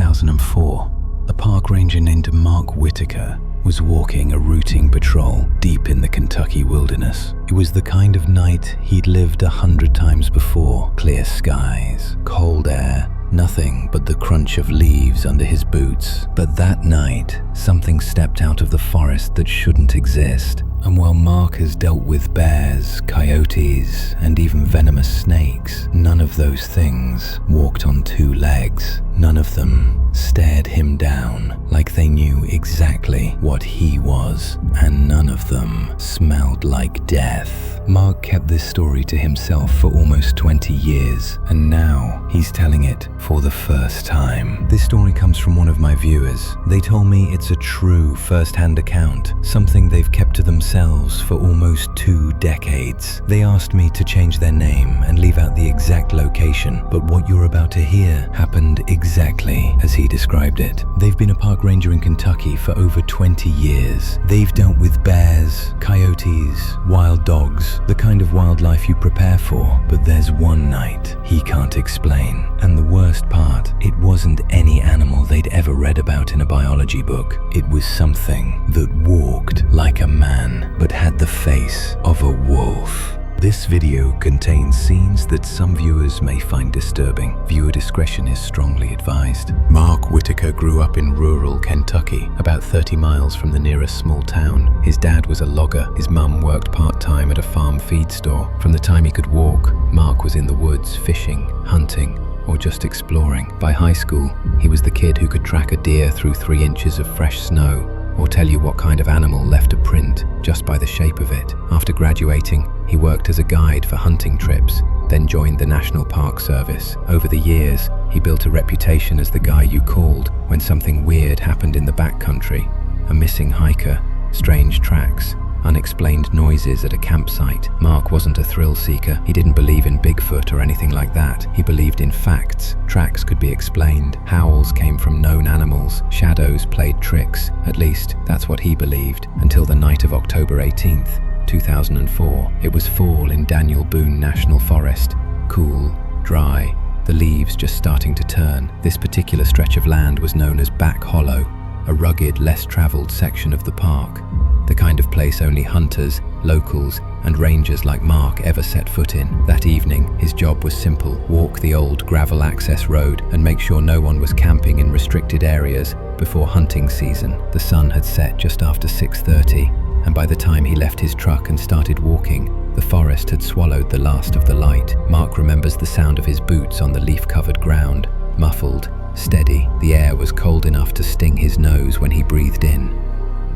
2004, a park ranger named Mark Whitaker was walking a routine patrol deep in the Kentucky wilderness. It was the kind of night he'd lived 100 times before. Clear skies, cold air, nothing but the crunch of leaves under his boots. But that night, something stepped out of the forest that shouldn't exist. And while Mark has dealt with bears, coyotes, and even venomous snakes, none of those things walked on two legs. None of them stared him down like they knew exactly what he was, and none of them smelled like death. Mark kept this story to himself for almost 20 years, and now he's telling it for the first time. This story comes from one of my viewers. They told me it's a true first-hand account, something they've kept to themselves for almost 2 decades. They asked me to change their name and leave out the exact location, but what you're about to hear happened exactly as he described it. They've been a park ranger in Kentucky for over 20 years. They've dealt with bears, coyotes, wild dogs, the kind of wildlife you prepare for, but there's one night he can't explain. And the worst part, it wasn't any animal they'd ever read about in a biology book. It was something that walked like a man, but had the face of a wolf. This video contains scenes that some viewers may find disturbing. Viewer discretion is strongly advised. Mark Whitaker grew up in rural Kentucky, about 30 miles from the nearest small town. His dad was a logger. His mum worked part-time at a farm feed store. From the time he could walk, Mark was in the woods fishing, hunting, or just exploring. By high school, he was the kid who could track a deer through 3 inches of fresh snow, or tell you what kind of animal left a print just by the shape of it. After graduating, he worked as a guide for hunting trips, then joined the National Park Service. Over the years, he built a reputation as the guy you called when something weird happened in the backcountry. A missing hiker, strange tracks, unexplained noises at a campsite. Mark wasn't a thrill seeker. He didn't believe in Bigfoot or anything like that. He believed in facts. Tracks could be explained. Howls came from known animals. Shadows played tricks. At least, that's what he believed, until the night of October 18th, 2004. It was fall in Daniel Boone National Forest. Cool, dry, the leaves just starting to turn. This particular stretch of land was known as Back Hollow, a rugged, less-traveled section of the park. The kind of place only hunters, locals, and rangers like Mark ever set foot in. That evening, his job was simple: walk the old gravel access road and make sure no one was camping in restricted areas before hunting season. The sun had set just after 6:30, and by the time he left his truck and started walking, the forest had swallowed the last of the light. Mark remembers the sound of his boots on the leaf-covered ground, muffled, steady. The air was cold enough to sting his nose when he breathed in.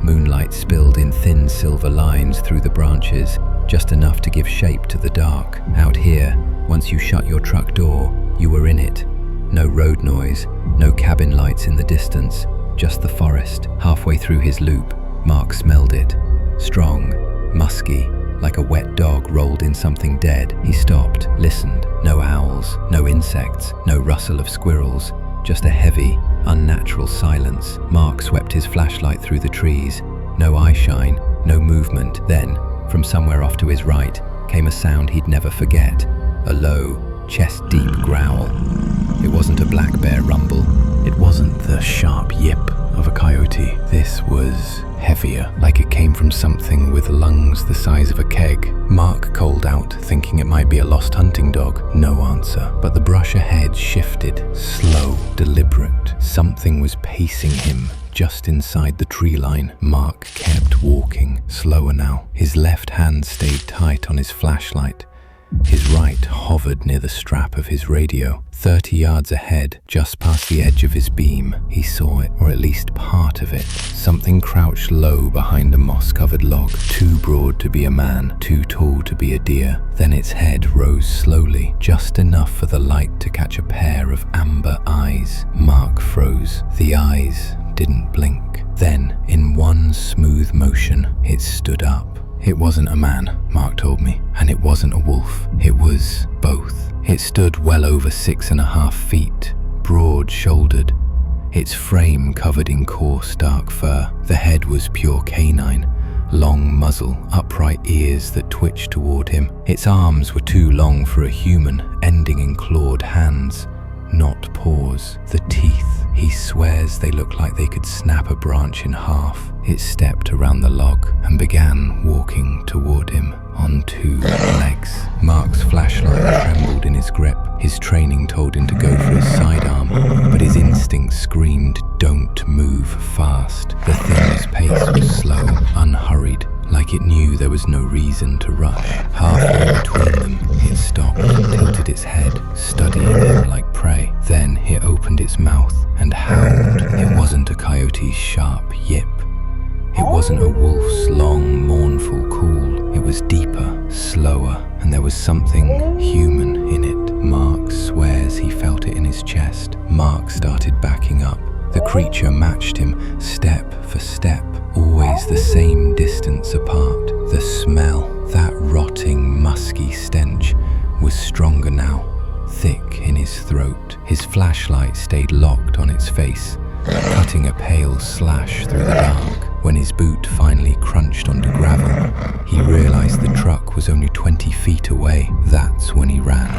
Moonlight spilled in thin silver lines through the branches, just enough to give shape to the dark. Out here, once you shut your truck door, you were in it. No road noise, no cabin lights in the distance, just the forest. Halfway through his loop, Mark smelled it. Strong, musky, like a wet dog rolled in something dead. He stopped, listened. No owls, no insects, no rustle of squirrels, just a heavy, unnatural silence. Mark swept his flashlight through the trees. No eye shine, no movement. Then, from somewhere off to his right, came a sound he'd never forget. A low, chest-deep growl. It wasn't a black bear rumble. It wasn't the sharp yip of a coyote. This was heavier, like it came from something with lungs the size of a keg. Mark called out, thinking it might be a lost hunting dog. No answer, but the brush ahead shifted, slow, deliberate. Something was pacing him just inside the tree line. Mark kept walking, slower now. His left hand stayed tight on his flashlight. His right hovered near the strap of his radio. 30 yards ahead, just past the edge of his beam, he saw it, or at least part of it. Something crouched low behind a moss-covered log, too broad to be a man, too tall to be a deer. Then its head rose slowly, just enough for the light to catch a pair of amber eyes. Mark froze. The eyes didn't blink. Then, in one smooth motion, it stood up. It wasn't a man, Mark told me, and it wasn't a wolf. It was both. It stood well over 6.5 feet, broad-shouldered, its frame covered in coarse dark fur. The head was pure canine, long muzzle, upright ears that twitched toward him. Its arms were too long for a human, ending in clawed hands, not paws. The teeth, He swears they look like they could snap a branch in half. It stepped around the log and began walking toward him on two legs. Mark's flashlight trembled in his grip. His training told him to go for his sidearm, but his instinct screamed, "Don't move fast." The thing's pace was slow, unhurried, like it knew there was no reason to rush. Halfway between them, it stopped, tilted its head, studying him like prey. Then it opened its mouth and howled. It wasn't a coyote's sharp yip. It wasn't a wolf's long, mournful call. It was deeper, slower, and there was something human in it. Mark swears he felt it in his chest. Mark started backing up. The creature matched him step for step, always the same distance apart. The smell, that rotting, musky stench, was stronger now, thick in his throat. His flashlight stayed locked on its face, cutting a pale slash through the dark. When his boot finally crunched onto gravel, he realized the truck was only 20 feet away. That's when he ran.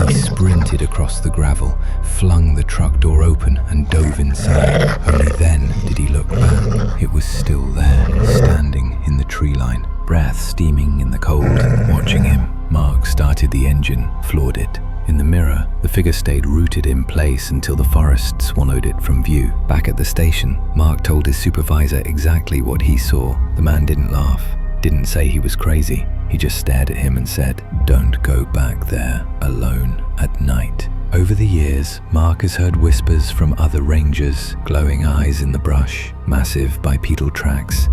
He sprinted across the gravel, flung the truck door open and dove inside. Only then did he look back. It was still there, standing in the tree line, breath steaming in the cold, watching him. Mark started the engine, floored it. In the mirror, the figure stayed rooted in place until the forest swallowed it from view. Back at the station, Mark told his supervisor exactly what he saw. The man didn't laugh, didn't say he was crazy. He just stared at him and said, "Don't go back there alone at night." Over the years, Mark has heard whispers from other rangers, glowing eyes in the brush, massive bipedal tracks,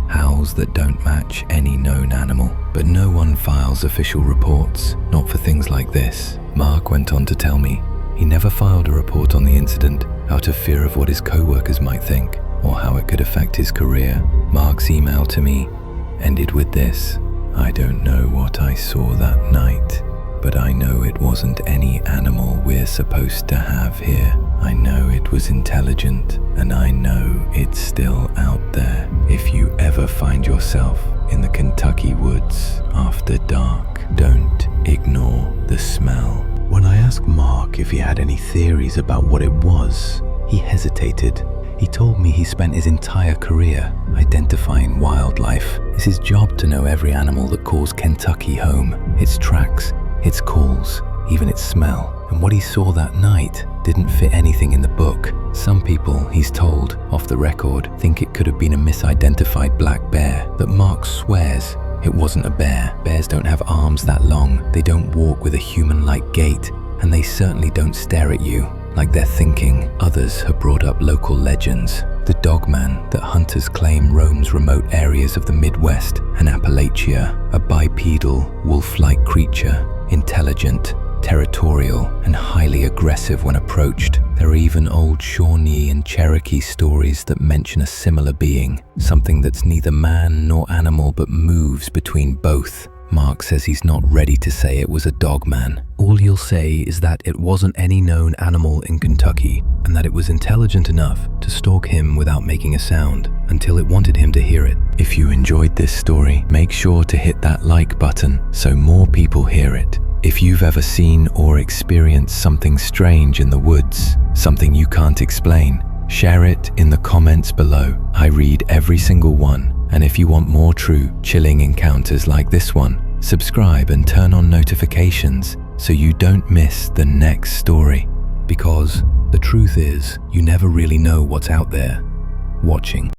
howls that don't match any known animal. But no one files official reports, not for things like this. Mark went on to tell me he never filed a report on the incident out of fear of what his co-workers might think or how it could affect his career. Mark's email to me ended with this: "I don't know what I saw that night, but I know it wasn't any animal we're supposed to have here. I know it was intelligent, and I know it's still out there. If you ever find yourself in the Kentucky woods after dark, don't ignore the smell." When I asked Mark if he had any theories about what it was, he hesitated. He told me he spent his entire career identifying wildlife. It's his job to know every animal that calls Kentucky home, its tracks, its calls, even its smell. And what he saw that night didn't fit anything in the book. Some people, he's told, off the record, think it could have been a misidentified black bear, but Mark swears it wasn't a bear. Bears don't have arms that long, they don't walk with a human-like gait, and they certainly don't stare at you like they're thinking. Others have brought up local legends. The dogman that hunters claim roams remote areas of the Midwest and Appalachia, a bipedal, wolf-like creature, intelligent, territorial, and highly aggressive when approached. There are even old Shawnee and Cherokee stories that mention a similar being, something that's neither man nor animal but moves between both. Mark says he's not ready to say it was a dogman. All he'll say is that it wasn't any known animal in Kentucky, and that it was intelligent enough to stalk him without making a sound until it wanted him to hear it. If you enjoyed this story, make sure to hit that like button so more people hear it. If you've ever seen or experienced something strange in the woods, something you can't explain, share it in the comments below. I read every single one, and if you want more true, chilling encounters like this one, subscribe and turn on notifications so you don't miss the next story. Because the truth is, you never really know what's out there watching.